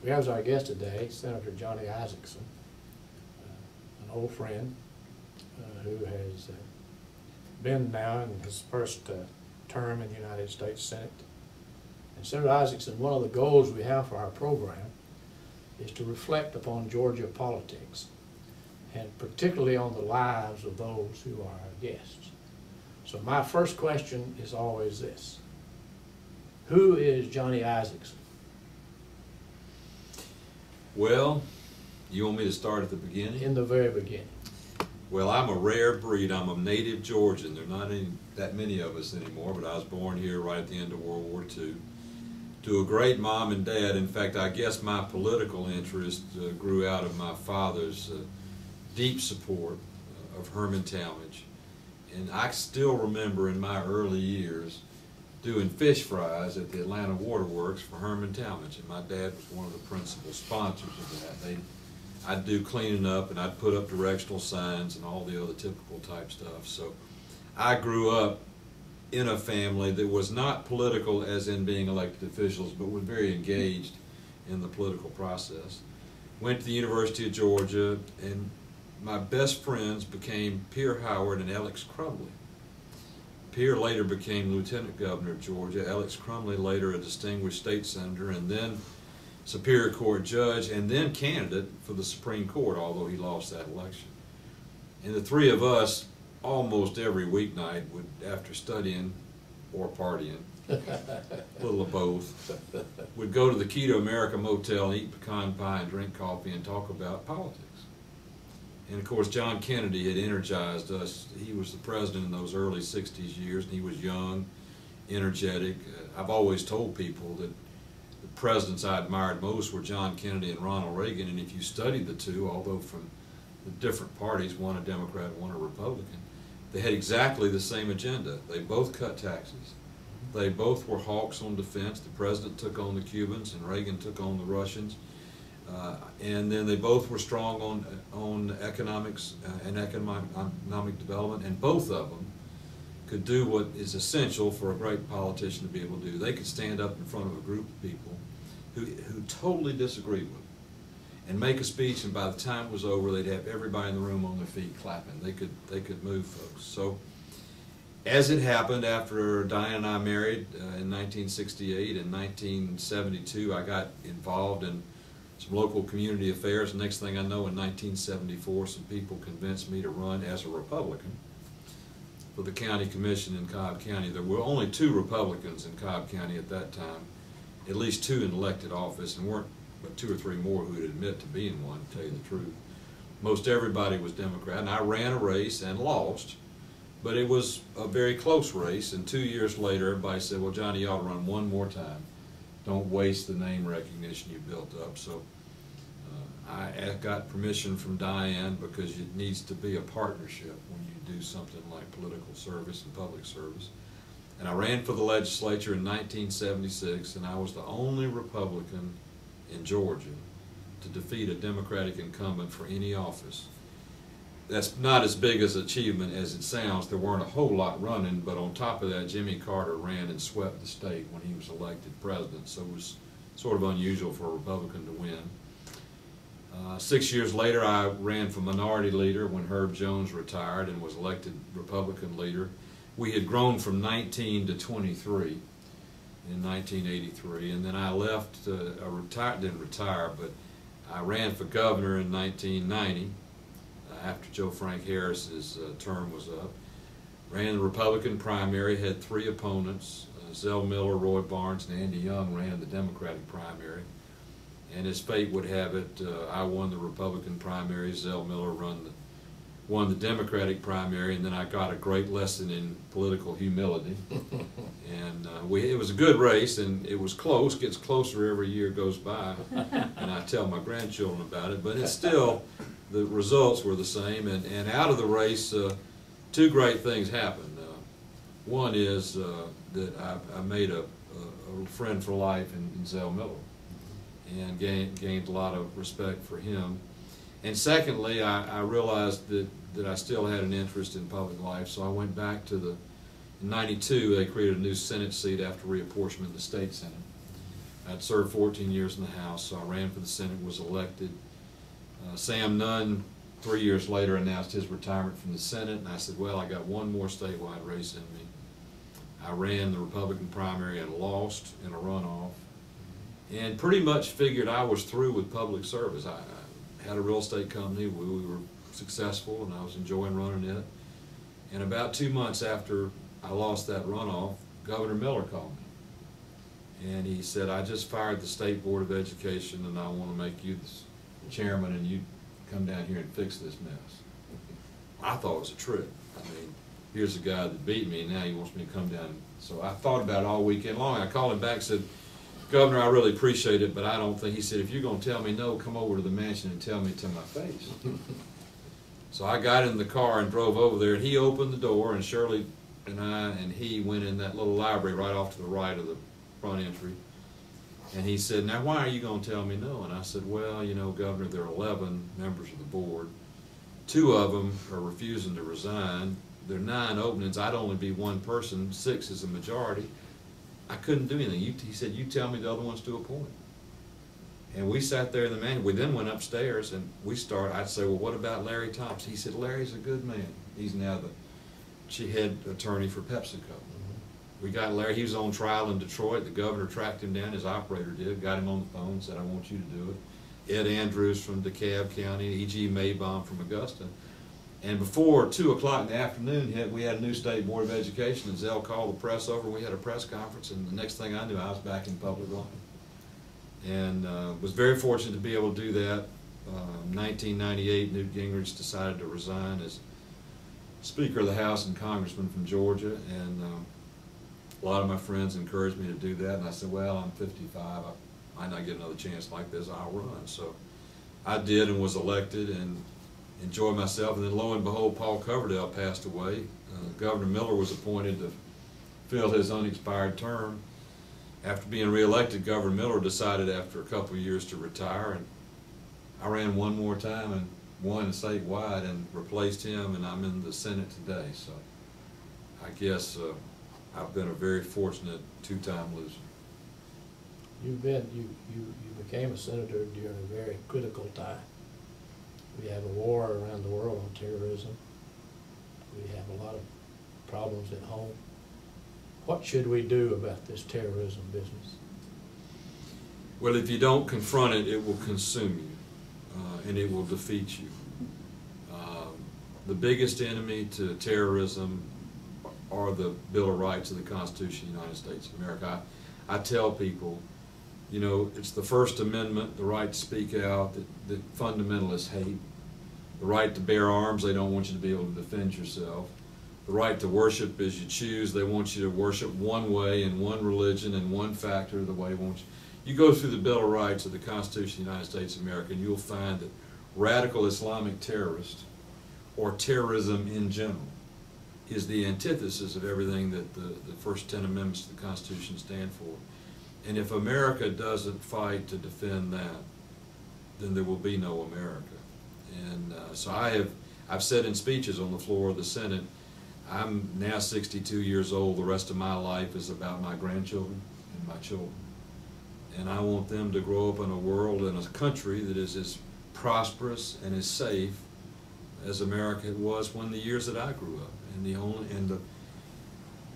We have as our guest today Senator Johnny Isakson, an old friend who has been now in his first term in the United States Senate. And Senator Isakson, one of the goals we have for our program is to reflect upon Georgia politics, and particularly on the lives of those who are our guests. So my first question is always this: who is Johnny Isakson? Well, you want me to start at the beginning? In the very beginning. Well, I'm a rare breed. I'm a native Georgian. There are not that many of us anymore, but I was born here right at the end of World War II. To a great mom and dad. In fact, I guess my political interest grew out of my father's deep support of Herman Talmadge. And I still remember in my early years doing fish fries at the Atlanta Waterworks for Herman Talmadge, and my dad was one of the principal sponsors of that. I'd do cleaning up, and I'd put up directional signs and all the other typical type stuff. So I grew up in a family that was not political as in being elected officials, but was very engaged in the political process. Went to the University of Georgia, and my best friends became Pierre Howard and Alex Crumley. Pierre later became Lieutenant Governor of Georgia, Alex Crumley later a distinguished state senator, and then Superior Court judge, and then candidate for the Supreme Court, although he lost that election. And the three of us, almost every weeknight, would, after studying or partying, a little of both, would go to the Key to America Motel and eat pecan pie and drink coffee and talk about politics. And of course, John Kennedy had energized us. He was the president in those early 60s years, and he was young, energetic. I've always told people that the presidents I admired most were John Kennedy and Ronald Reagan, and if you studied the two, although from the different parties, one a Democrat, one a Republican, they had exactly the same agenda. They both cut taxes. They both were hawks on defense. The president took on the Cubans, and Reagan took on the Russians. And then they both were strong on economics and economic development, and both of them could do what is essential for a great politician to be able to do. They could stand up in front of a group of people who totally disagreed with them and make a speech, and by the time it was over, they'd have everybody in the room on their feet clapping. They could move folks. So as it happened, after Diane and I married in 1968, in 1972 I got involved in some local community affairs. The next thing I know, in 1974, some people convinced me to run as a Republican for the county commission in Cobb County. There were only 2 Republicans in Cobb County at that time, at least 2 in elected office, and weren't but 2 or 3 more who would admit to being one, to tell you the truth. Most everybody was Democrat, and I ran a race and lost, but it was a very close race, and 2 years later, everybody said, well, Johnny, you ought to run one more time. Don't waste the name recognition you built up. So I got permission from Diane, because it needs to be a partnership when you do something like political service and public service. And I ran for the legislature in 1976, and I was the only Republican in Georgia to defeat a Democratic incumbent for any office. That's not as big as an achievement as it sounds. There weren't a whole lot running, but on top of that, Jimmy Carter ran and swept the state when he was elected president, so it was sort of unusual for a Republican to win. 6 years later, I ran for minority leader when Herb Jones retired and was elected Republican leader. We had grown from 19 to 23 in 1983, and then I left, didn't retire, but I ran for governor in 1990. After Joe Frank Harris's term was up. Ran the Republican primary, had 3 opponents. Zell Miller, Roy Barnes, and Andy Young ran the Democratic primary. And as fate would have it, I won the Republican primary, Zell Miller won the Democratic primary, and then I got a great lesson in political humility. And it was a good race, and it was close, gets closer every year goes by, and I tell my grandchildren about it, but it's still, the results were the same, and out of the race, 2 great things happened. One is that I made a friend for life in Zell Miller, and gained a lot of respect for him. And secondly, I realized that I still had an interest in public life, so I went back to in '92, they created a new Senate seat after reapportionment in the state Senate. I'd served 14 years in the House, so I ran for the Senate, was elected. Sam Nunn, 3 years later, announced his retirement from the Senate, and I said, well, I got one more statewide race in me. I ran the Republican primary and lost in a runoff, and pretty much figured I was through with public service. I had a real estate company. We were successful, and I was enjoying running it. And about 2 months after I lost that runoff, Governor Miller called me. And he said, I just fired the State Board of Education, and I want to make you the chairman, and you come down here and fix this mess. I thought it was a trick. I mean, here's a guy that beat me, and now he wants me to come down. So I thought about it all weekend long. I called him back and said, Governor, I really appreciate it, but I don't think, he said, if you're going to tell me no, come over to the mansion and tell me to my face. So I got in the car and drove over there, and he opened the door, and Shirley and I and he went in that little library right off to the right of the front entry. And he said, now why are you going to tell me no? And I said, well, you know, Governor, there are 11 members of the board. 2 of them are refusing to resign. There are 9 openings. I'd only be one person. 6 is a majority. I couldn't do anything. He said, you tell me the other ones to appoint. And we sat there in the mansion. We then went upstairs and I'd say, well, what about Larry Thompson? He said, Larry's a good man. He's now the head attorney for PepsiCo. We got Larry. He was on trial in Detroit. The governor tracked him down, his operator did, got him on the phone, said, I want you to do it. Ed Andrews from DeKalb County, E.G. Maybaum from Augusta. And before 2 o'clock in the afternoon, we had a new State Board of Education, and Zell called the press over. We had a press conference, and the next thing I knew, I was back in public life. And was very fortunate to be able to do that. 1998, Newt Gingrich decided to resign as Speaker of the House and Congressman from Georgia, and a lot of my friends encouraged me to do that, and I said, well, I'm 55, I might not get another chance like this, I'll run. So I did and was elected and enjoyed myself, and then lo and behold, Paul Coverdell passed away. Governor Miller was appointed to fill his unexpired term. After being reelected, Governor Miller decided after a couple of years to retire, and I ran one more time and won statewide and replaced him, and I'm in the Senate today. So I guess I've been a very fortunate 2-time loser. You became a senator during a very critical time. We have a war around the world on terrorism. We have a lot of problems at home. What should we do about this terrorism business? Well, if you don't confront it, it will consume you, and it will defeat you. The biggest enemy to terrorism are the Bill of Rights of the Constitution of the United States of America. I tell people, you know, it's the First Amendment, the right to speak out, that fundamentalists hate. The right to bear arms, they don't want you to be able to defend yourself. The right to worship as you choose, they want you to worship one way and one religion and one factor the way they want you. You go through the Bill of Rights of the Constitution of the United States of America, and you'll find that radical Islamic terrorists, or terrorism in general, is the antithesis of everything that the first 10 amendments of the Constitution stand for. And if America doesn't fight to defend that, then there will be no America. And so I've said in speeches on the floor of the Senate, I'm now 62 years old. The rest of my life is about my grandchildren and my children. And I want them to grow up in a world and a country that is as prosperous and as safe as America was when the years that I grew up.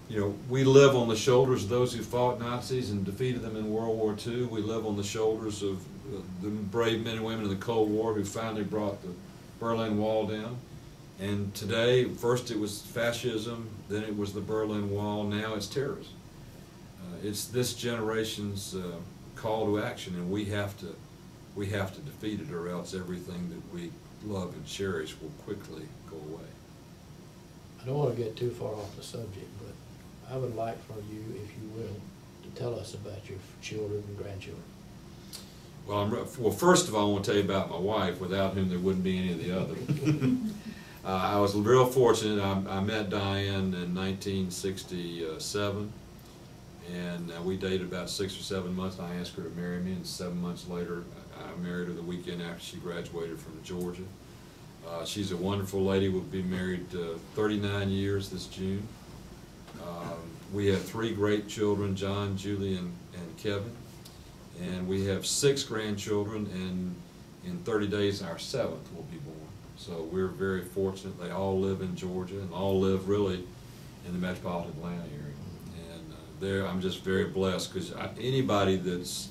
You know, we live on the shoulders of those who fought Nazis and defeated them in World War II. We live on the shoulders of the brave men and women in the Cold War who finally brought the Berlin Wall down. And today, first it was fascism, then it was the Berlin Wall, now it's terrorism. It's this generation's call to action, and we have to defeat it, or else everything that we love and cherish will quickly go away. I don't want to get too far off the subject, but I would like for you, if you will, to tell us about your children and grandchildren. Well, first of all, I want to tell you about my wife, without whom there wouldn't be any of the others. I was real fortunate. I met Diane in 1967, and we dated about 6 or 7 months. I asked her to marry me, and 7 months later, I married her the weekend after she graduated from Georgia. She's a wonderful lady. We'll be married 39 years this June. We have 3 great children, John, Julie, and Kevin. And we have 6 grandchildren, and in 30 days our 7th will be born. So we're very fortunate. They all live in Georgia and all live really in the metropolitan Atlanta area. And there I'm just very blessed, because anybody that's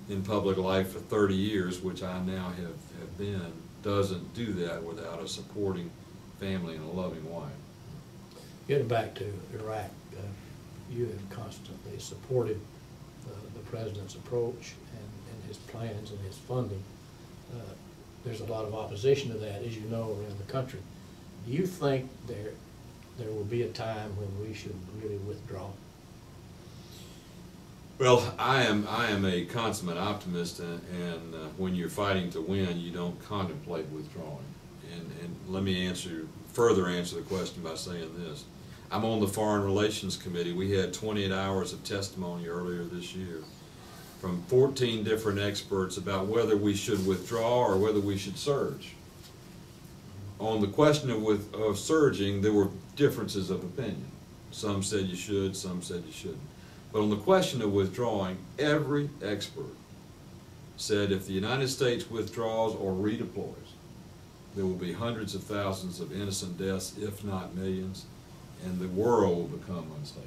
in public life for 30 years, which I now have been, doesn't do that without a supporting family and a loving wife. Getting back to Iraq, you have constantly supported the President's approach and his plans and his funding. There's a lot of opposition to that, as you know, around the country. Do you think there will be a time when we should really withdraw? Well, I am a consummate optimist, and when you're fighting to win, you don't contemplate withdrawing. And let me further answer the question by saying this. I'm on the Foreign Relations Committee. We had 28 hours of testimony earlier this year from 14 different experts about whether we should withdraw or whether we should surge. On the question of surging, there were differences of opinion. Some said you should, some said you shouldn't. But on the question of withdrawing, every expert said if the United States withdraws or redeploys, there will be hundreds of thousands of innocent deaths, if not millions, and the world will become unstable.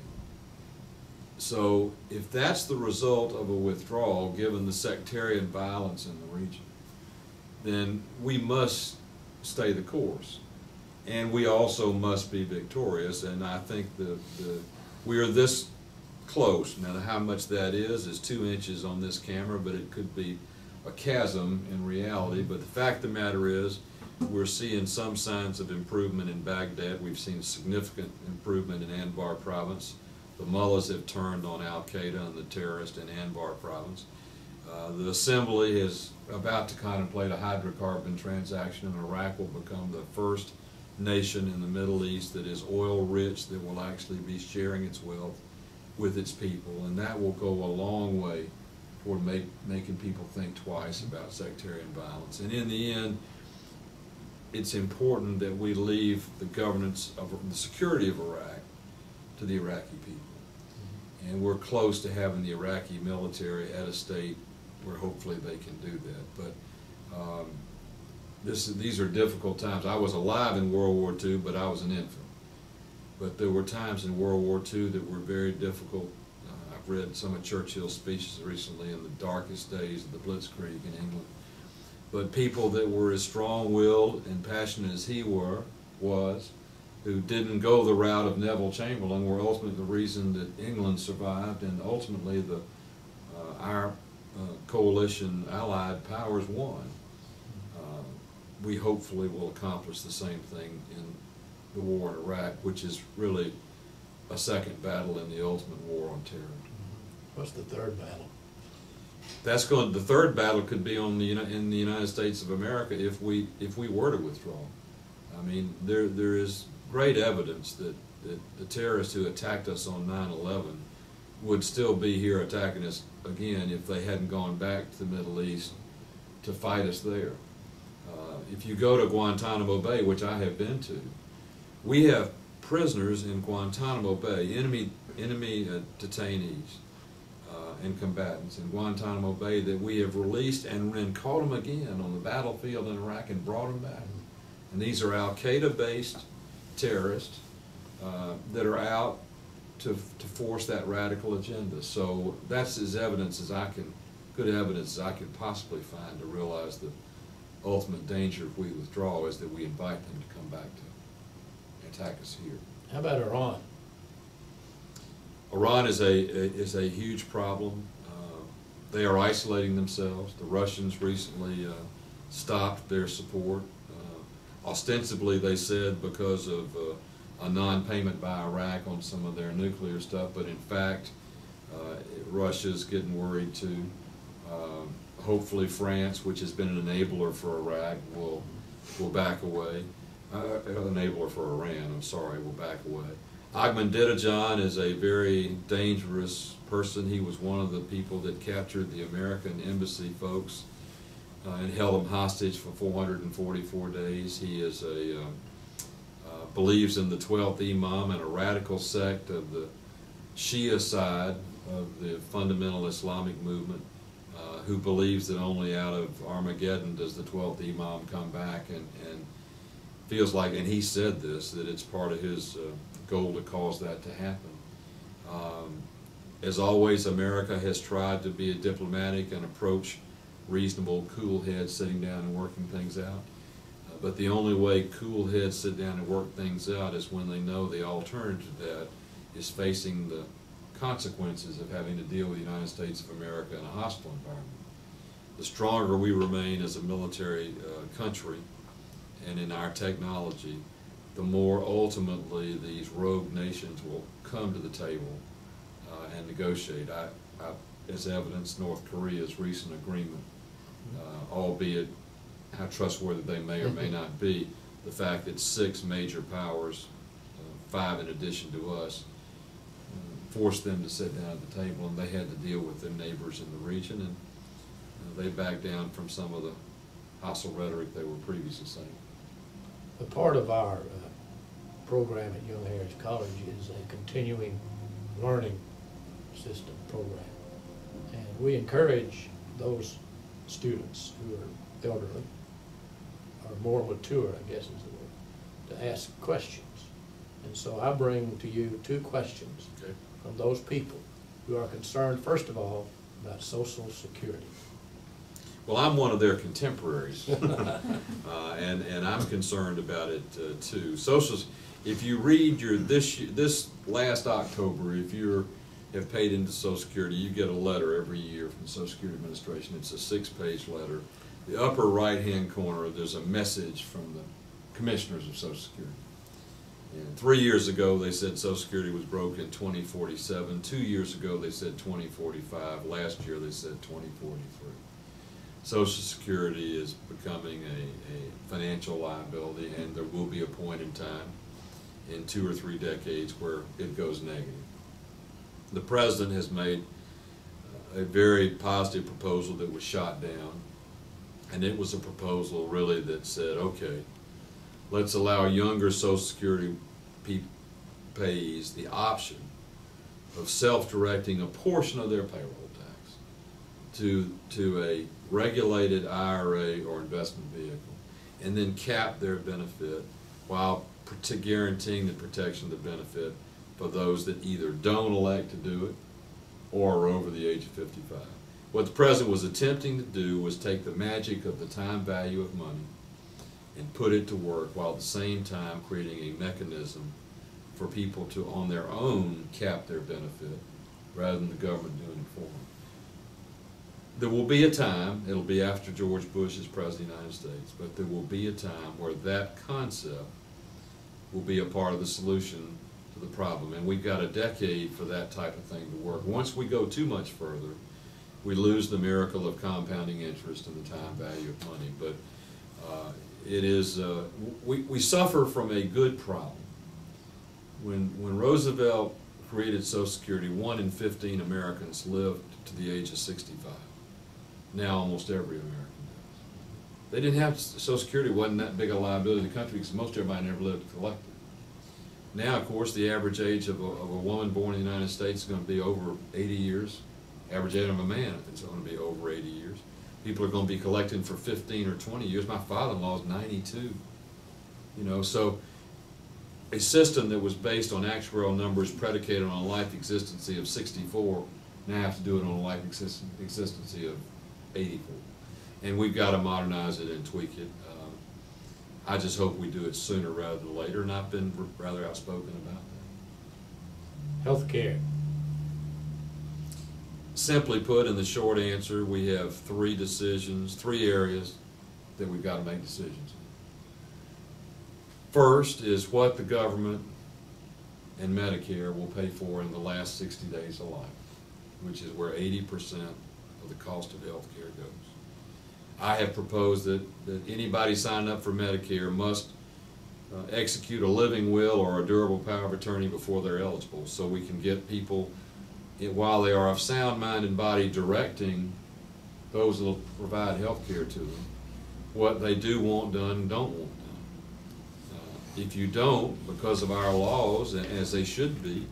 So if that's the result of a withdrawal, given the sectarian violence in the region, then we must stay the course. And we also must be victorious, and I think we are this close. Now, how much that is 2 inches on this camera, but it could be a chasm in reality. But the fact of the matter is, we're seeing some signs of improvement in Baghdad. We've seen significant improvement in Anbar province. The mullahs have turned on Al-Qaeda and the terrorists in Anbar province. The Assembly is about to contemplate a hydrocarbon transaction, and Iraq will become the first nation in the Middle East that is oil rich, that will actually be sharing its wealth with its people, and that will go a long way toward making people think twice about sectarian violence. And in the end, it's important that we leave the governance of the security of Iraq to the Iraqi people. And we're close to having the Iraqi military at a state where hopefully they can do that. But these are difficult times. I was alive in World War II, but I was an infant. But there were times in World War II that were very difficult. I've read some of Churchill's speeches recently in the darkest days of the Blitzkrieg in England. But people that were as strong-willed and passionate as he was, who didn't go the route of Neville Chamberlain, were ultimately the reason that England survived, and ultimately our coalition allied powers won. We hopefully will accomplish the same thing in the war in Iraq, which is really a second battle in the ultimate war on terror. What's the third battle? The third battle could be in the United States of America if we were to withdraw. I mean, there is great evidence that the terrorists who attacked us on 9/11 would still be here attacking us again if they hadn't gone back to the Middle East to fight us there. If you go to Guantanamo Bay, which I have been to, we have prisoners in Guantanamo Bay, enemy detainees and combatants in Guantanamo Bay that we have released and caught them again on the battlefield in Iraq and brought them back. And these are Al-Qaeda-based terrorists that are out to force that radical agenda. So that's as good evidence as I can possibly find to realize the ultimate danger if we withdraw is that we invite them to come back to attack us here. How about Iran? Iran is a huge problem. They are isolating themselves. The Russians recently stopped their support. Ostensibly, they said because of a non-payment by Iraq on some of their nuclear stuff, but in fact, Russia's getting worried too. Hopefully France, which has been an enabler for Iraq, will back away. Enabler for Iran, I'm sorry, will back away. Ahmadinejad is a very dangerous person. He was one of the people that captured the American embassy folks and held them hostage for 444 days. He is believes in the 12th Imam and a radical sect of the Shia side of the fundamental Islamic movement. who believes that only out of Armageddon does the 12th Imam come back, and feels like, and he said this, that it's part of his goal to cause that to happen. As always, America has tried to be diplomatic and approach reasonable, cool heads sitting down and working things out. But the only way cool heads sit down and work things out is when they know the alternative to that is facing the consequences of having to deal with the United States of America in a hostile environment. The stronger we remain as a military country and in our technology, the more ultimately these rogue nations will come to the table and negotiate. As evidence, North Korea's recent agreement, albeit how trustworthy they may or may not be, the fact that 6 major powers, 5 in addition to us, forced them to sit down at the table, and they had to deal with their neighbors in the region, and they backed down from some of the hostile rhetoric they were previously saying. A part of our program at Young Heritage College is a continuing learning system program, and we encourage those students who are elderly or more mature, I guess is the word, to ask questions. And so I bring to you 2 questions from those people who are concerned, first of all, about Social Security. Well, I'm one of their contemporaries, and I'm concerned about it too. If you read this last October, if you have paid into Social Security, you get a letter every year from the Social Security Administration. It's a 6-page letter. The upper right-hand corner, there's a message from the commissioners of Social Security. And 3 years ago, they said Social Security was broke in 2047. 2 years ago, they said 2045. Last year, they said 2043. Social Security is becoming a financial liability, and there will be a point in time in 2 or 3 decades where it goes negative. The President has made a very positive proposal that was shot down, and it was a proposal really that said, okay, let's allow younger Social Security payees the option of self-directing a portion of their payroll tax to a regulated IRA or investment vehicle, and then cap their benefit while guaranteeing the protection of the benefit for those that either don't elect to do it or are over the age of 55. What the President was attempting to do was take the magic of the time value of money and put it to work, while at the same time creating a mechanism for people to, on their own, cap their benefit rather than the government doing it for them. There will be a time, it'll be after George Bush is President of the United States, but there will be a time where that concept will be a part of the solution to the problem. And we've got a decade for that type of thing to work. Once we go too much further, we lose the miracle of compounding interest and the time value of money. But it is, we suffer from a good problem. When Roosevelt created Social Security, 1 in 15 Americans lived to the age of 65. Now almost every American does. They didn't have Social Security, wasn't that big a liability in the country because most everybody never lived to collect it. Now, of course, the average age of a woman born in the United States is going to be over 80 years. Average age of a man is going to be over 80 years. People are going to be collecting for 15 or 20 years. My father-in-law is 92. You know, so a system that was based on actuarial numbers predicated on a life expectancy of 64 now have to do it on a life expectancy of 84. And we've got to modernize it and tweak it. I just hope we do it sooner rather than later, and I've been rather outspoken about that. Health care. Simply put, in the short answer, we have 3 areas that we've got to make decisions in. First is what the government and Medicare will pay for in the last 60 days of life, which is where 80% of the cost of health care goes. I have proposed that anybody signing up for Medicare must execute a living will or a durable power of attorney before they're eligible, so we can get people, while they are of sound mind and body, directing those that will provide health care to them, what they do want done and don't want done. If you don't, because of our laws, as they should be,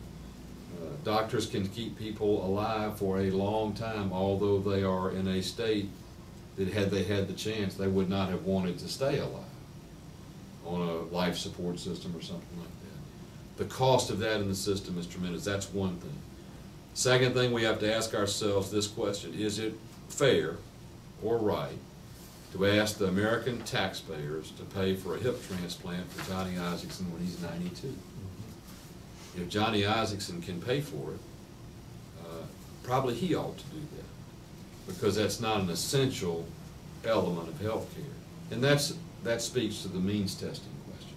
Doctors can keep people alive for a long time, although they are in a state that had they had the chance, they would not have wanted to stay alive on a life support system or something like that. The cost of that in the system is tremendous. That's one thing. Second thing, we have to ask ourselves this question: is it fair or right to ask the American taxpayers to pay for a hip transplant for Johnny Isakson when he's 92? If Johnny Isakson can pay for it, probably he ought to do that, because that's not an essential element of health care. And that speaks to the means testing question.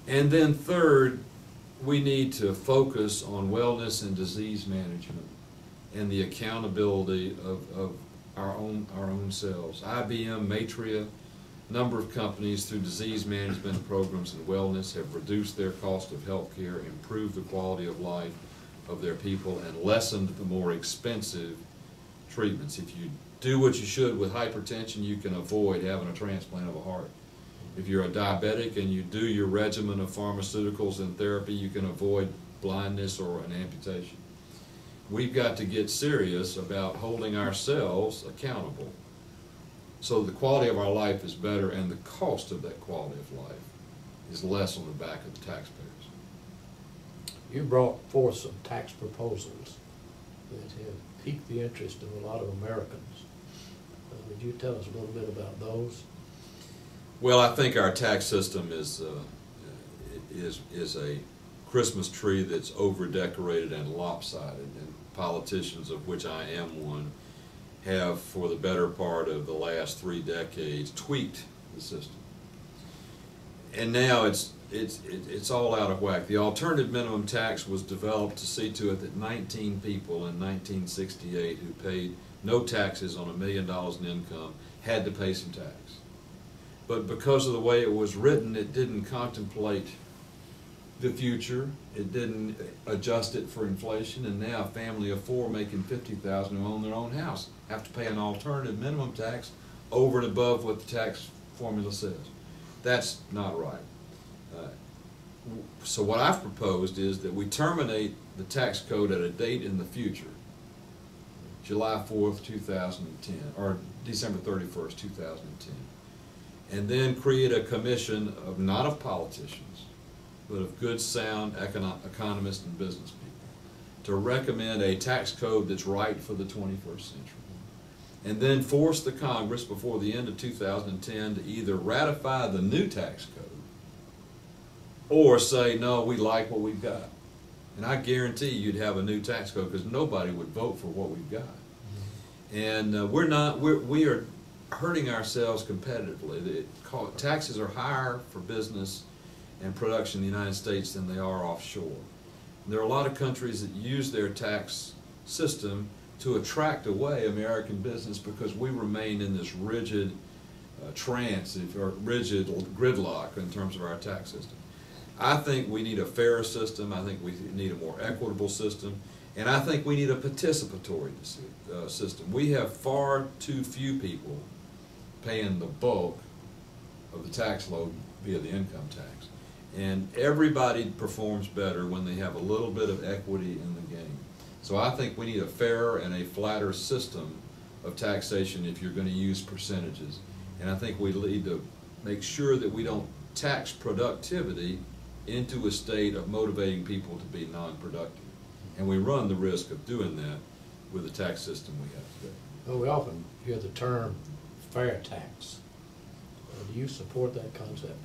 And then third, we need to focus on wellness and disease management and the accountability of our own selves. IBM, Matria, a number of companies through disease management programs and wellness have reduced their cost of health care, improved the quality of life of their people, and lessened the more expensive treatments. If you do what you should with hypertension, you can avoid having a transplant of a heart. If you're a diabetic and you do your regimen of pharmaceuticals and therapy, you can avoid blindness or an amputation. We've got to get serious about holding ourselves accountable so the quality of our life is better and the cost of that quality of life is less on the back of the taxpayers. You brought forth some tax proposals that have piqued the interest of a lot of Americans. Would you tell us a little bit about those? Well, I think our tax system is a Christmas tree that's over-decorated and lopsided, and politicians, of which I am one, have for the better part of the last 3 decades tweaked the system. And now it's all out of whack. The alternative minimum tax was developed to see to it that 19 people in 1968 who paid no taxes on $1 million in income had to pay some tax. But because of the way it was written, it didn't contemplate the future. It didn't adjust it for inflation, and now a family of 4 making $50,000 who own their own house have to pay an alternative minimum tax over and above what the tax formula says. That's not right. So what I've proposed is that we terminate the tax code at a date in the future, July 4th, 2010, or December 31st, 2010, and then create a commission of not of politicians, but of good, sound economists and business people to recommend a tax code that's right for the 21st century. And then force the Congress before the end of 2010 to either ratify the new tax code or say, no, we like what we've got. And I guarantee you'd have a new tax code because nobody would vote for what we've got. And we are hurting ourselves competitively. Taxes are higher for business and production in the United States than they are offshore. There are a lot of countries that use their tax system to attract away American business because we remain in this rigid trance, or rigid gridlock in terms of our tax system. I think we need a fairer system. I think we need a more equitable system. And I think we need a participatory system. We have far too few people paying the bulk of the tax load via the income tax. And everybody performs better when they have a little bit of equity in the game. So I think we need a fairer and a flatter system of taxation if you're going to use percentages. And I think we need to make sure that we don't tax productivity into a state of motivating people to be non-productive. And we run the risk of doing that with the tax system we have today. Well, we often hear the term fair tax. Do you support that concept?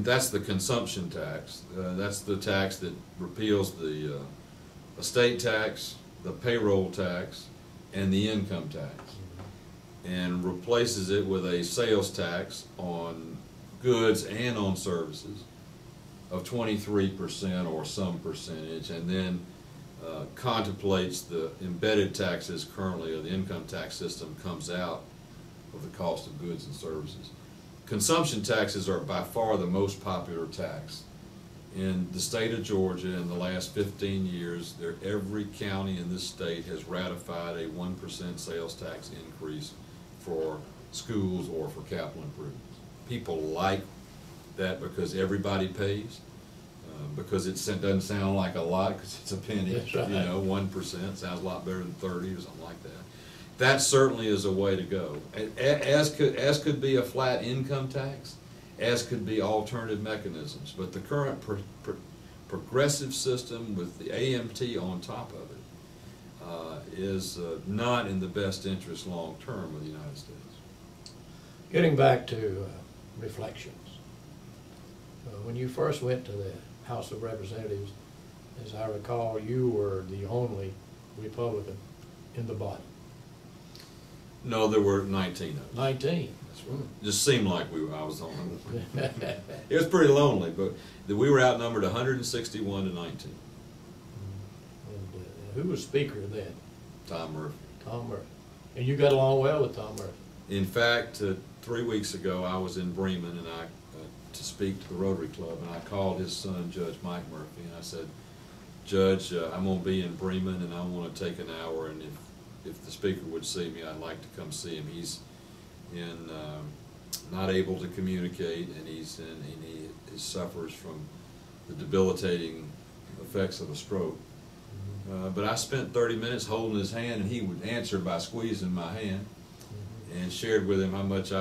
That's the consumption tax. That's the tax that repeals the estate tax, the payroll tax, and the income tax, and replaces it with a sales tax on goods and on services of 23% or some percentage, and then contemplates the embedded taxes currently of the income tax system comes out of the cost of goods and services. Consumption taxes are by far the most popular tax. In the state of Georgia, in the last 15 years, every county in this state has ratified a 1% sales tax increase for schools or for capital improvements. People like that because everybody pays. because it doesn't sound like a lot because it's a penny. That's right. You know, 1% sounds a lot better than 30 or something like that. That certainly is a way to go. As could be a flat income tax, as could be alternative mechanisms. But the current progressive system with the AMT on top of it is not in the best interest long term of the United States. Getting back to reflections. When you first went to the House of Representatives, as I recall, you were the only Republican in the body. No, there were 19 of us. 19. That's right. Just seemed like I was the only one. It was pretty lonely, but we were outnumbered 161 to 19. And who was Speaker then? Tom Murphy. Tom Murphy. And you got along well with Tom Murphy? In fact, 3 weeks ago, I was in Bremen and to speak to the Rotary Club, and I called his son, Judge Mike Murphy, and I said, Judge, I'm going to be in Bremen, and I want to take an hour, and if the Speaker would see me, I'd like to come see him. He's not able to communicate, and he suffers from the debilitating effects of a stroke. But I spent 30 minutes holding his hand, and he would answer by squeezing my hand, and shared with him how much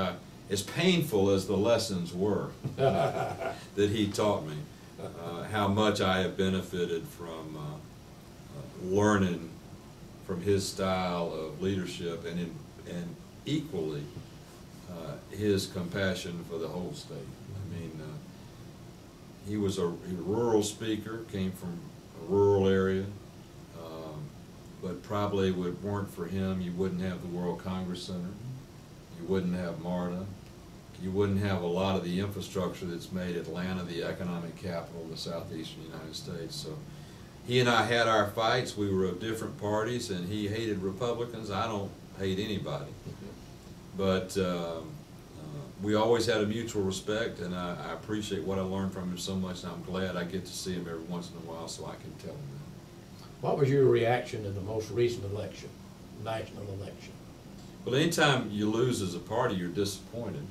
as painful as the lessons were that he taught me, how much I have benefited from learning from his style of leadership, and equally his compassion for the whole state. I mean, he was a rural speaker, came from a rural area, but probably if it weren't for him, you wouldn't have the World Congress Center, you wouldn't have MARTA, you wouldn't have a lot of the infrastructure that's made Atlanta the economic capital of the southeastern United States. So he and I had our fights. We were of different parties, and he hated Republicans. I don't hate anybody. But we always had a mutual respect, and I appreciate what I learned from him so much, and I'm glad I get to see him every once in a while so I can tell him that. What was your reaction to the most recent election, national election? Well, anytime you lose as a party, you're disappointed.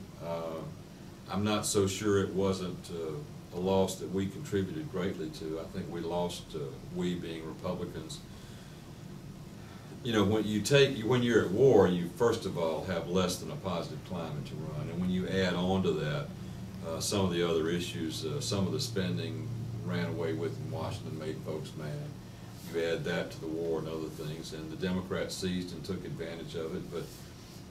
I'm not so sure it wasn't a loss that we contributed greatly to. I think we lost, we being Republicans. You know, when you're at war, you first of all have less than a positive climate to run, and when you add on to that some of the other issues, some of the spending ran away with in Washington, made folks mad. You add that to the war and other things, and the Democrats seized and took advantage of it. But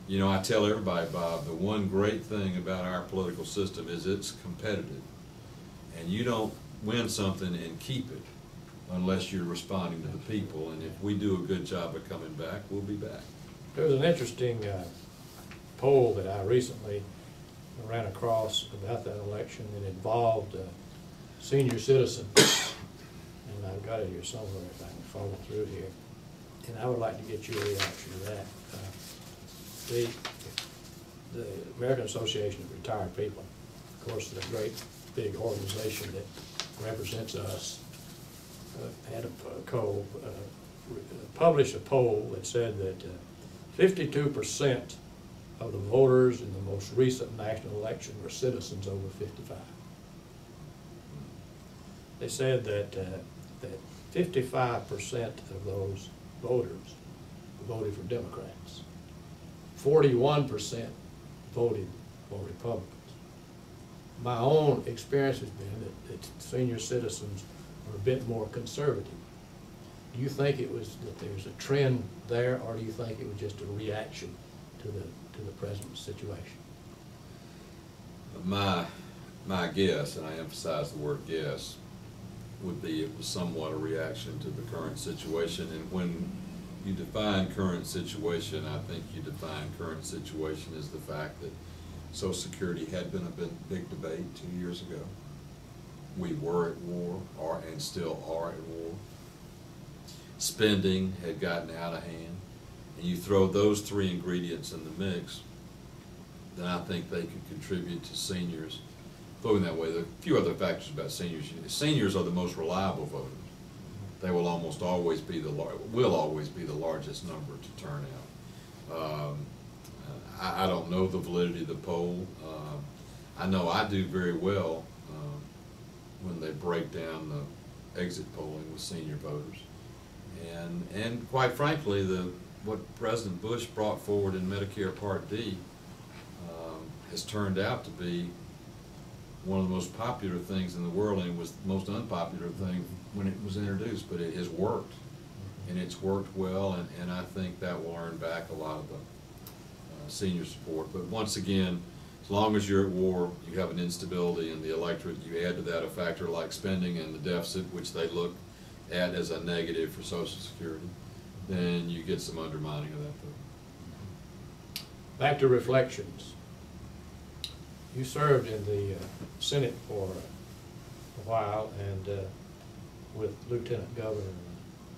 you know, I tell everybody, Bob, the one great thing about our political system is it's competitive, and you don't win something and keep it unless you're responding to the people, and if we do a good job of coming back, we'll be back. There was an interesting poll that I recently ran across about that election that involved senior citizens, and I've got it here somewhere if I can follow through here, and I would like to get your reaction to that. The American Association of Retired People, of course, the great big organization that represents us, had published a poll that said that 52% of the voters in the most recent national election were citizens over 55. They said that 55% of those voters voted for Democrats. 41% voted for Republicans. My own experience has been that senior citizens are a bit more conservative. Do you think it was that there's a trend there, or do you think it was just a reaction to the present situation? My guess, and I emphasize the word guess, would be it was somewhat a reaction to the current situation. And when you define current situation, I think you define current situation as the fact that Social Security had been a big debate 2 years ago. We were at war, and still are at war. Spending had gotten out of hand. And you throw those three ingredients in the mix, then I think they could contribute to seniors voting that way. There are a few other factors about seniors. Seniors are the most reliable voters. They will almost always be the largest number to turn out. I don't know the validity of the poll. I know I do very well when they break down the exit polling with senior voters. And quite frankly, what President Bush brought forward in Medicare Part D has turned out to be one of the most popular things in the world, and it was the most unpopular thing when it was introduced, but it has worked, and it's worked well, and I think that will earn back a lot of the senior support. But once again, as long as you're at war, you have an instability in the electorate, you add to that a factor like spending and the deficit, which they look at as a negative for Social Security, then you get some undermining of that vote. Back to reflections. You served in the Senate for a while and with Lieutenant Governor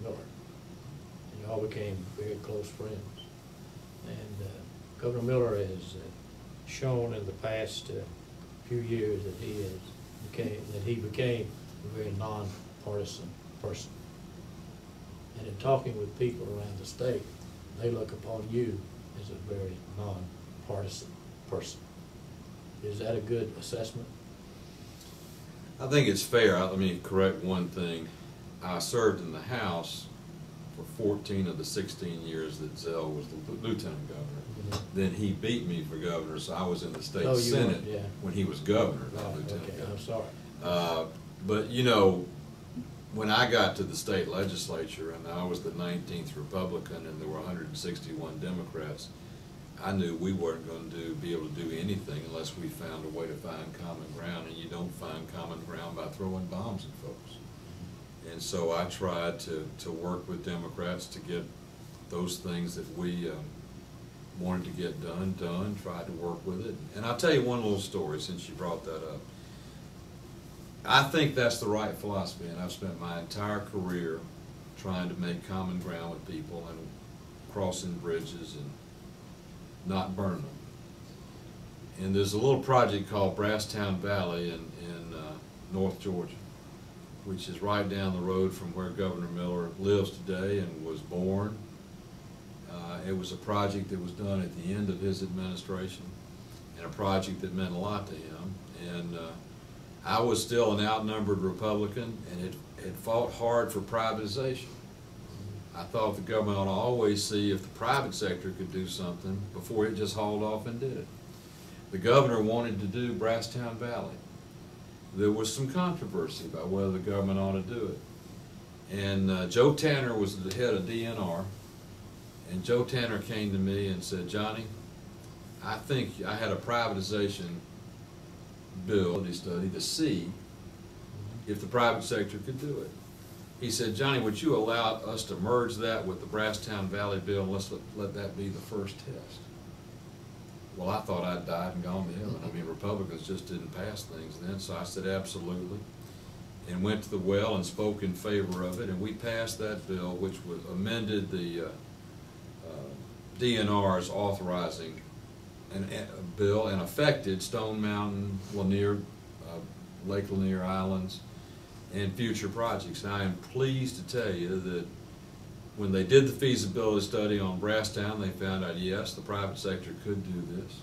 Miller. And you all became very close friends. And Governor Miller has shown in the past few years that he became a very non-partisan person. And in talking with people around the state, they look upon you as a very non-partisan person. Is that a good assessment? I think it's fair. Let me correct one thing. I served in the House for 14 of the 16 years that Zell was the lieutenant governor. Mm-hmm. Then he beat me for governor, so I was in the state Senate when he was governor, not lieutenant governor. I'm sorry. But you know, when I got to the state legislature and I was the 19th Republican and there were 161 Democrats, I knew we weren't going to be able to do anything unless we found a way to find common ground, and you don't find common ground by throwing bombs at folks. And so I tried to work with Democrats to get those things that we wanted to get done, tried to work with it. And I'll tell you one little story since you brought that up. I think that's the right philosophy, and I've spent my entire career trying to make common ground with people and crossing bridges and not burn them. And there's a little project called Brasstown Valley in North Georgia, which is right down the road from where Governor Miller lives today and was born. It was a project that was done at the end of his administration, and a project that meant a lot to him. And I was still an outnumbered Republican, and it fought hard for privatization. I thought the government ought to always see if the private sector could do something before it just hauled off and did it. The governor wanted to do Brasstown Valley. There was some controversy about whether the government ought to do it. And Joe Tanner was the head of DNR, and Joe Tanner came to me and said, "Johnny, I think I had a privatization bill study to see if the private sector could do it." He said, "Johnny, would you allow us to merge that with the Brasstown Valley bill, and let's let that be the first test?" Well, I thought I'd died and gone to heaven. I mean, Republicans just didn't pass things then, so I said absolutely, and went to the well and spoke in favor of it, and we passed that bill, which was amended the DNR's authorizing a bill and affected Stone Mountain, Lanier, Lake Lanier Islands, and future projects. And I am pleased to tell you that when they did the feasibility study on Brasstown, they found out, yes, the private sector could do this.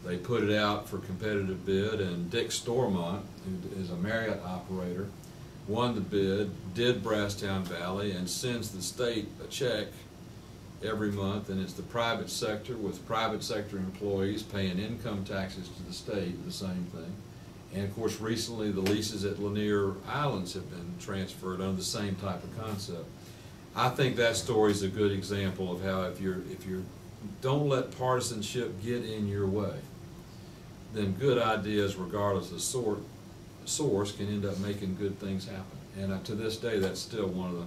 They put it out for competitive bid, and Dick Stormont, who is a Marriott operator, won the bid, did Brasstown Valley, and sends the state a check every month, and it's the private sector with private sector employees paying income taxes to the state, the same thing. And of course, recently the leases at Lanier Islands have been transferred under the same type of concept. I think that story is a good example of how if you don't let partisanship get in your way, then good ideas, regardless of source, can end up making good things happen. And to this day, that's still one of the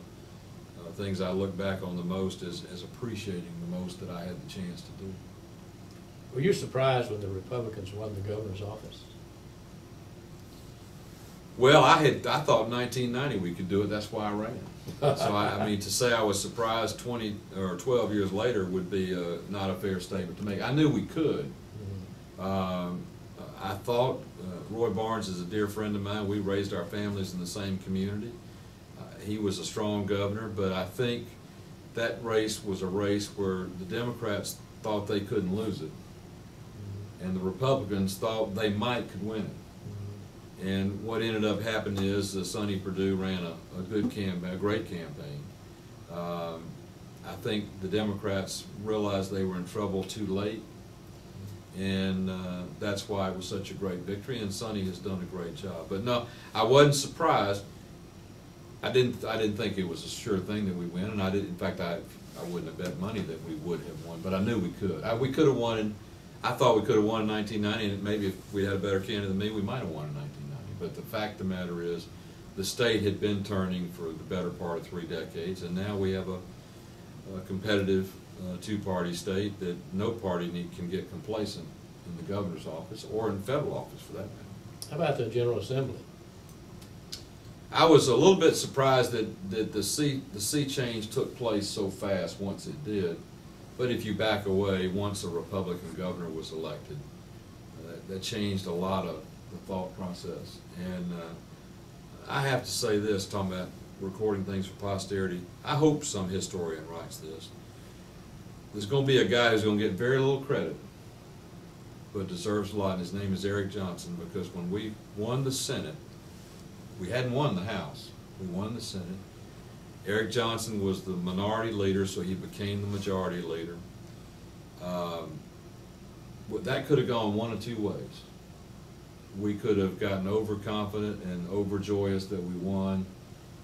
things I look back on the most as appreciating the most that I had the chance to do. Were you surprised when the Republicans won the governor's office? Well, I thought in 1990 we could do it. That's why I ran. So I mean, to say I was surprised 20 or 12 years later would be not a fair statement to make. I knew we could. I thought Roy Barnes is a dear friend of mine. We raised our families in the same community. He was a strong governor, but I think that race was a race where the Democrats thought they couldn't lose it, and the Republicans thought they might could win it. And what ended up happening is Sonny Perdue ran a good campaign, a great campaign. I think the Democrats realized they were in trouble too late, and that's why it was such a great victory. And Sonny has done a great job. But no, I wasn't surprised. I didn't think it was a sure thing that we win, and I didn't. In fact, I wouldn't have bet money that we would have won, but I knew we could. We could have won. I thought we could have won in 1990, and maybe if we had a better candidate than me, we might have won in 1990. But the fact of the matter is, the state had been turning for the better part of 3 decades, and now we have a competitive two-party state that no party can get complacent in the governor's office or in federal office for that matter. How about the General Assembly? I was a little bit surprised that the sea change took place so fast once it did. But if you back away, once a Republican governor was elected, that changed a lot of the thought process. And I have to say this, talking about recording things for posterity, I hope some historian writes this. There's going to be a guy who's going to get very little credit, but deserves a lot, and his name is Eric Johnson, because when we won the Senate, we hadn't won the House, we won the Senate. Eric Johnson was the minority leader, so he became the majority leader. That could have gone one of 2 ways. We could have gotten overconfident and overjoyous that we won,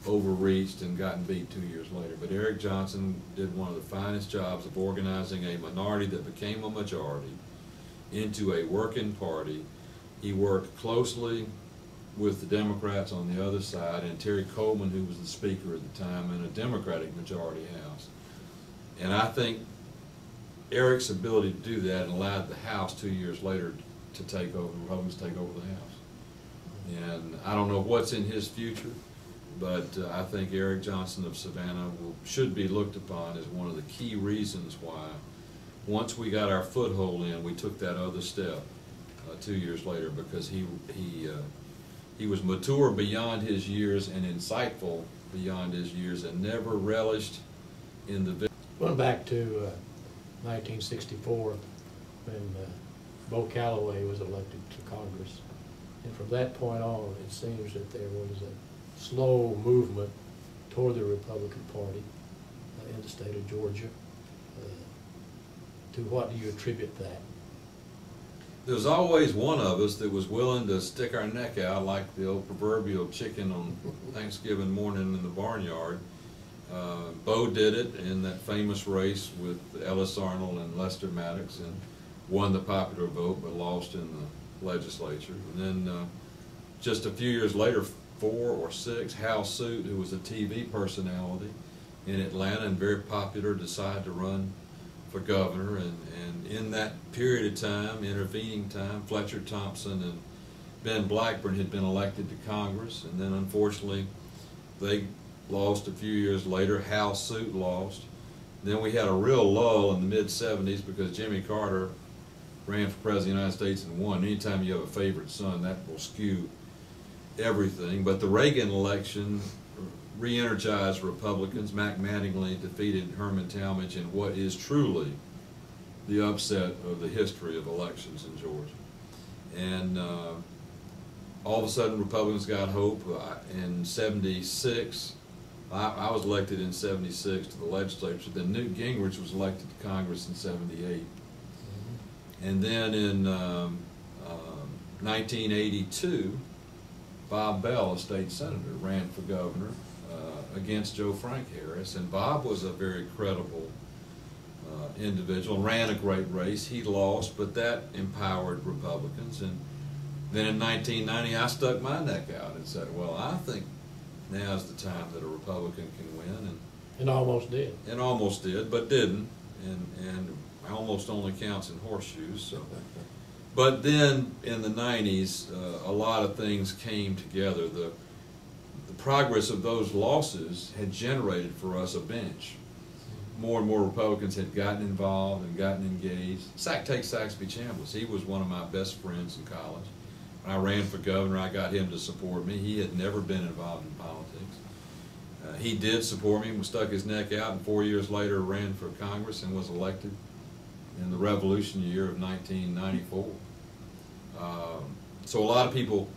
overreached, and gotten beat 2 years later. But Eric Johnson did one of the finest jobs of organizing a minority that became a majority into a working party. He worked closely with the Democrats on the other side, and Terry Coleman, who was the Speaker at the time, in a Democratic majority House. And I think Eric's ability to do that allowed the House 2 years later to take over, the Republicans to take over the House. And I don't know what's in his future, but I think Eric Johnson of Savannah should be looked upon as one of the key reasons why, once we got our foothold in, we took that other step 2 years later, because he was mature beyond his years and insightful beyond his years, and never relished in the... Going back to 1964, when Bo Calloway was elected to Congress, and from that point on, it seems that there was a slow movement toward the Republican Party in the state of Georgia. To what do you attribute that? There was always one of us that was willing to stick our neck out like the old proverbial chicken on Thanksgiving morning in the barnyard. Bo did it in that famous race with Ellis Arnold and Lester Maddox, and won the popular vote but lost in the legislature. And then just a few years later, 4 or 6, Hal Suit, who was a TV personality in Atlanta and very popular, decided to run for governor, and in that period of time, intervening time, Fletcher Thompson and Ben Blackburn had been elected to Congress, and then unfortunately they lost a few years later. Hal Suit lost. Then we had a real lull in the mid-70s because Jimmy Carter ran for president of the United States and won. Anytime you have a favorite son, that will skew everything. But the Reagan election re-energized Republicans. Mac Mattingly defeated Herman Talmadge in what is truly the upset of the history of elections in Georgia. And all of a sudden Republicans got hope. In 76, I was elected in 76 to the legislature. Then Newt Gingrich was elected to Congress in 78. And then in 1982, Bob Bell, a state senator, ran for governor against Joe Frank Harris, and Bob was a very credible individual, ran a great race. He lost, but that empowered Republicans. And then in 1990, I stuck my neck out and said, well, I think now's the time that a Republican can win. And almost did. And almost did, but didn't. And almost only counts in horseshoes. So. But then in the 90s, a lot of things came together. The progress of those losses had generated for us a bench. More and more Republicans had gotten involved and gotten engaged. Take Saxby Chambliss. He was one of my best friends in college. When I ran for governor, I got him to support me. He had never been involved in politics. He did support me, stuck his neck out, and 4 years later ran for Congress and was elected in the Revolution year of 1994. So a lot of people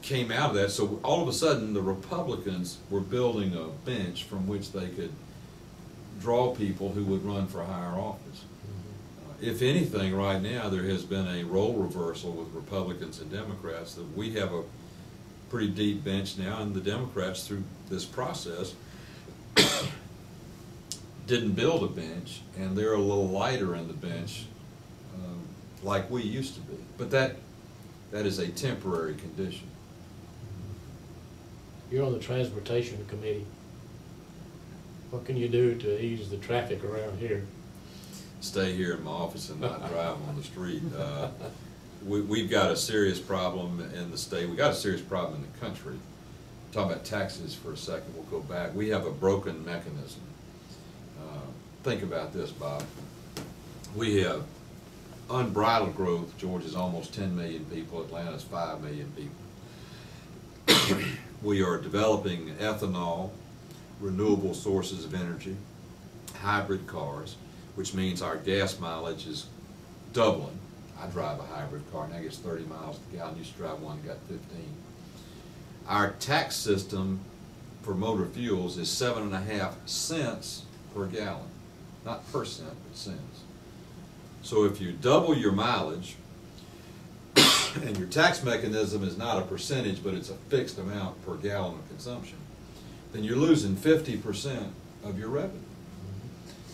came out of that. So all of a sudden, the Republicans were building a bench from which they could draw people who would run for higher office. If anything, right now, there has been a role reversal with Republicans and Democrats, that we have a pretty deep bench now, and the Democrats, through this process, didn't build a bench, and they're a little lighter in the bench, like we used to be. But that is a temporary condition. You're on the Transportation Committee. What can you do to ease the traffic around here? Stay here in my office and not drive on the street. We've got a serious problem in the state. We've got a serious problem in the country. Talk about taxes for a second. We'll go back. We have a broken mechanism. Think about this, Bob. We have unbridled growth. Georgia's almost 10 million people. Atlanta's 5 million people. We are developing ethanol, renewable sources of energy, hybrid cars, which means our gas mileage is doubling. I drive a hybrid car, and I get 30 miles per gallon. I used to drive one and got 15. Our tax system for motor fuels is 7.5 cents per gallon. Not per cent, but cents. So if you double your mileage, and your tax mechanism is not a percentage, but it's a fixed amount per gallon of consumption, then you're losing 50% of your revenue.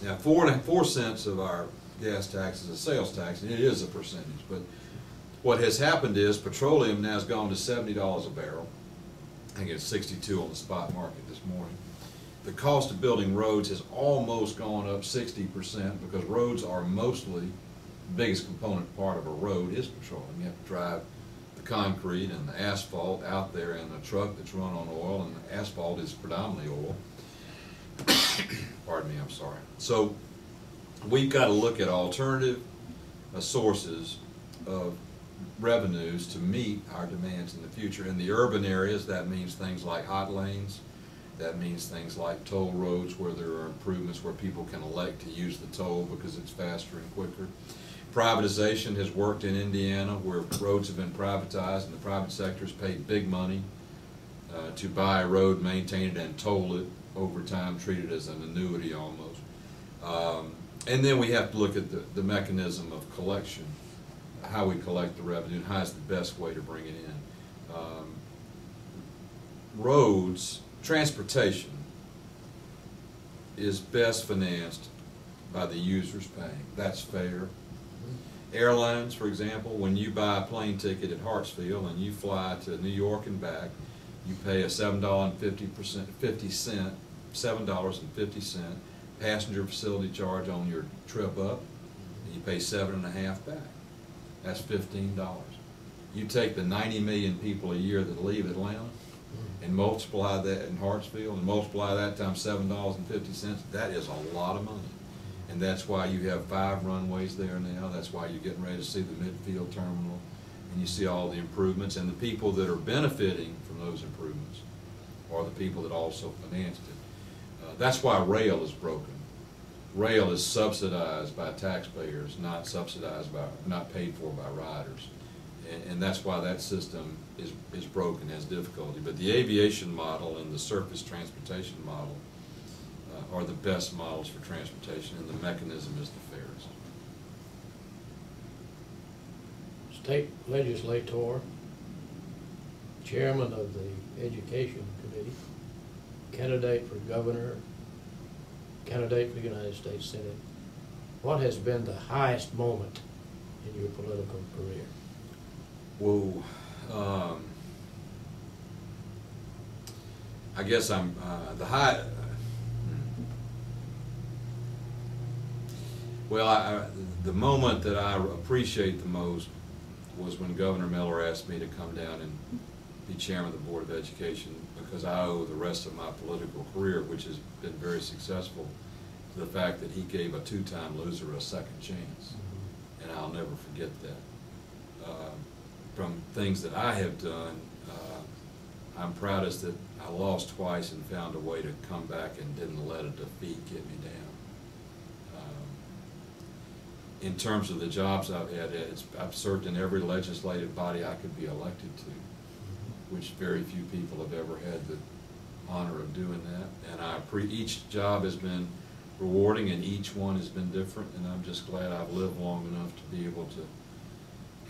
Now, 4 cents of our gas tax is a sales tax, and it is a percentage. But what has happened is petroleum now has gone to $70 a barrel. I think it's 62 on the spot market this morning. The cost of building roads has almost gone up 60%, because roads are mostly, the biggest component part of a road is petroleum. You have to drive the concrete and the asphalt out there in a truck that's run on oil, and the asphalt is predominantly oil. Pardon me, I'm sorry. So we've got to look at alternative sources of revenues to meet our demands in the future. In the urban areas, that means things like hot lanes. That means things like toll roads, where there are improvements where people can elect to use the toll because it's faster and quicker. Privatization has worked in Indiana, where roads have been privatized and the private sector has paid big money to buy a road, maintain it, and toll it over time, treat it as an annuity almost. And then we have to look at the mechanism of collection, how we collect the revenue, and how is the best way to bring it in. Roads, transportation is best financed by the users paying. That's fair. Airlines, for example, when you buy a plane ticket at Hartsfield and you fly to New York and back, you pay a $7.50 passenger facility charge on your trip up, and you pay $7.50 back. That's $15. You take the 90 million people a year that leave Atlanta and multiply that in Hartsfield and multiply that times $7.50, that is a lot of money. And that's why you have 5 runways there now. That's why you're getting ready to see the midfield terminal, and you see all the improvements. And the people that are benefiting from those improvements are the people that also financed it. That's why rail is broken. Rail is subsidized by taxpayers, not paid for by riders. And that's why that system is broken, has difficulty. But the aviation model and the surface transportation model are the best models for transportation, and the mechanism is the fairest. State legislator, chairman of the Education Committee, candidate for governor, candidate for the United States Senate. What has been the highest moment in your political career? Whoa. I guess I'm the moment that I appreciate the most was when Governor Miller asked me to come down and be chairman of the Board of Education, because I owe the rest of my political career, which has been very successful, to the fact that he gave a 2-time loser a second chance. And I'll never forget that. From things that I have done, I'm proudest that I lost twice and found a way to come back and didn't let a defeat get me down. In terms of the jobs I've had, I've served in every legislative body I could be elected to. which very few people have ever had the honor of doing that. And each job has been rewarding, and each one has been different, and I'm just glad I've lived long enough to be able to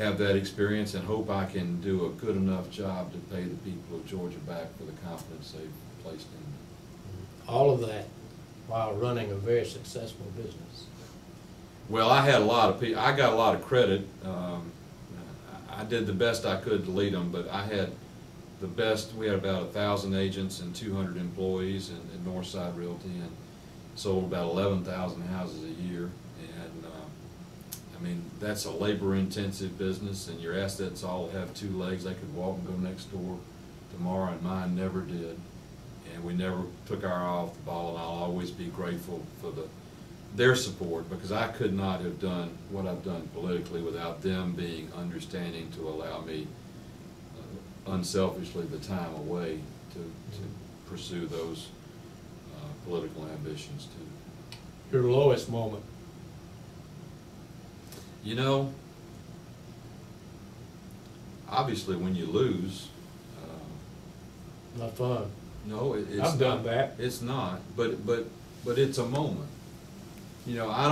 have that experience, and hope I can do a good enough job to pay the people of Georgia back for the confidence they've placed in me. All of that while running a very successful business. Well, I had a lot of people. I got a lot of credit. I did the best I could to lead them, but I had the best. We had about 1,000 agents and 200 employees in Northside Realty, and sold about 11,000 houses a year. And I mean, that's a labor-intensive business, and your assets all have two legs. They could walk and go next door tomorrow, and mine never did. And we never took our eye off the ball, and I'll always be grateful for their support, because I could not have done what I've done politically without them being understanding to allow me unselfishly the time away to pursue those political ambitions too. Your lowest moment? You know, obviously when you lose, Not fun. no, it's I've done that. It's not, but it's a moment. You know, I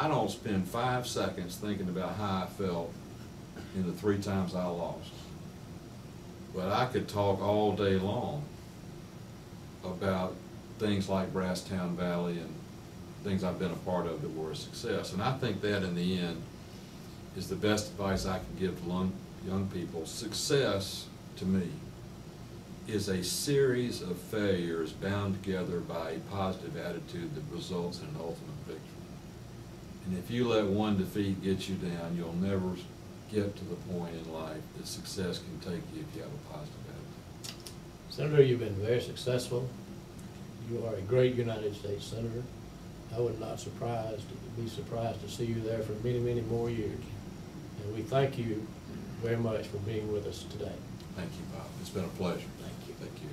don't spend 5 seconds thinking about how I felt in the 3 times I lost. But I could talk all day long about things like Brasstown Valley and things I've been a part of that were a success. And I think that in the end is the best advice I can give to young people. Success, to me, is a series of failures bound together by a positive attitude that results in an ultimate victory. And if you let one defeat get you down, you'll never get to the point in life that success can take you if you have a positive attitude. Senator, you've been very successful. You are a great United States Senator. I would not be surprised to see you there for many, many more years. And we thank you very much for being with us today. Thank you, Bob. It's been a pleasure. Thank you. Thank you.